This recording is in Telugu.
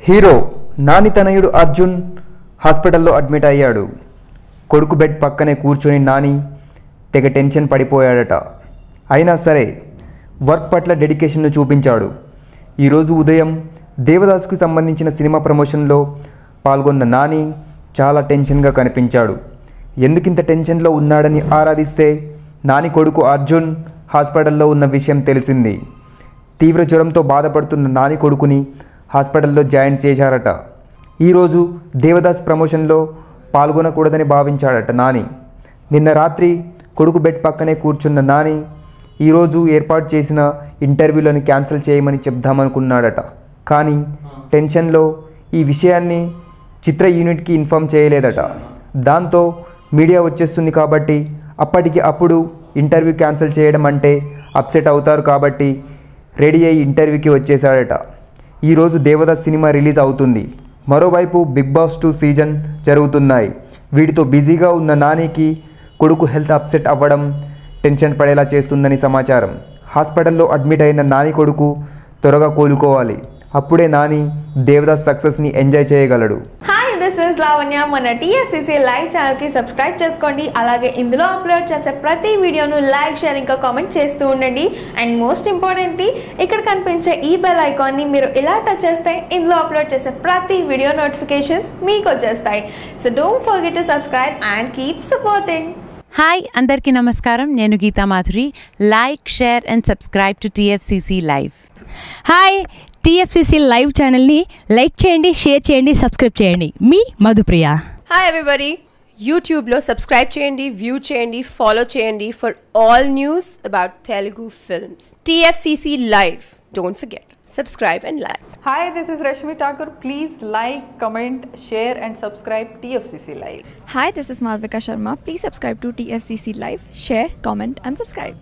హీరో నాని తనయుడు అర్జున్ హాస్పిటల్లో అడ్మిట్ అయ్యాడు. కొడుకు బెడ్ పక్కనే కూర్చొని నాని తెగ టెన్షన్ పడిపోయాడట. అయినా సరే వర్క్ పట్ల డెడికేషన్ను చూపించాడు. ఈరోజు ఉదయం దేవదాసుకు సంబంధించిన సినిమా ప్రమోషన్లో పాల్గొన్న నాని చాలా టెన్షన్గా కనిపించాడు. ఎందుకింత టెన్షన్లో ఉన్నాడని ఆరాధిస్తే నాని కొడుకు అర్జున్ హాస్పిటల్లో ఉన్న విషయం తెలిసింది. తీవ్ర జ్వరంతో బాధపడుతున్న నాని కొడుకుని హాస్పిటల్లో జాయిన్ చేశారట. ఈరోజు దేవదాస్ ప్రమోషన్లో పాల్గొనకూడదని భావించాడట నాని. నిన్న రాత్రి కొడుకు బెడ్ పక్కనే కూర్చున్న నాని ఈరోజు ఏర్పాటు చేసిన ఇంటర్వ్యూలను క్యాన్సిల్ చేయమని చెప్దామనుకున్నాడట. కానీ టెన్షన్లో ఈ విషయాన్ని చిత్ర యూనిట్కి ఇన్ఫామ్ చేయలేదట. దాంతో మీడియా వచ్చేస్తుంది కాబట్టి అప్పటికి అప్పుడు ఇంటర్వ్యూ క్యాన్సిల్ చేయడం అంటే అప్సెట్ అవుతారు కాబట్టి రెడీ అయ్యి ఇంటర్వ్యూకి వచ్చేసాడట. ఈరోజు దేవదాస్ సినిమా రిలీజ్ అవుతుంది. మరోవైపు బిగ్ బాస్ 2 సీజన్ జరుగుతున్నాయి. వీటితో బిజీగా ఉన్న నానికి కొడుకు హెల్త్ అప్సెట్ అవ్వడం టెన్షన్ పడేలా చేస్తుందని సమాచారం. హాస్పిటల్లో అడ్మిట్ అయిన నాని కొడుకు త్వరగా కోలుకోవాలి. అప్పుడే నాని దేవదాస్ సక్సెస్ని ఎంజాయ్ చేయగలడు. This is Lavanya. మన టీఎఫ్సీసీ లైవ్ ఛానల్కి సబ్స్క్రైబ్ చేసుకోండి. అలాగే ఇందులో అప్లోడ్ చేసే ప్రతి వీడియోను లైక్, షేర్ ఇంకా కామెంట్ చేస్తూ ఉండండి. అండ్ మోస్ట్ ఇంపార్టెంట్లీ ఇక్కడ కనిపించే ఈ బెల్ ఐకాన్ని మీరు ఇలా టచ్ చేస్తే ఇందులో అప్లోడ్ చేసే ప్రతి వీడియో నోటిఫికేషన్స్ మీకు వచ్చేస్తాయి. So don't forget to subscribe and keep supporting. Hi అందరికీ నమస్కారం. నేను Geetha Madhuri. Like, share and subscribe to TFCC live. Hi, TFCC live ఛానల్ని లైక్ చేయండి, షేర్ చేయండి, సబ్స్క్రైబ్ చేయండి. మీ మధుప్రియ. హాయ్ ఎవ్రీబడి, యూట్యూబ్లో సబ్స్క్రైబ్ చేయండి, వ్యూ చేయండి, ఫాలో చేయండి for all news about Telugu films. TFCC live, don't forget, subscribe and like. Hi, this is Rashmi Thakur. Please like, comment, share and subscribe TFCC Live. Hi, this is Malvika Sharma. Please subscribe to TFCC Live, share, comment and subscribe.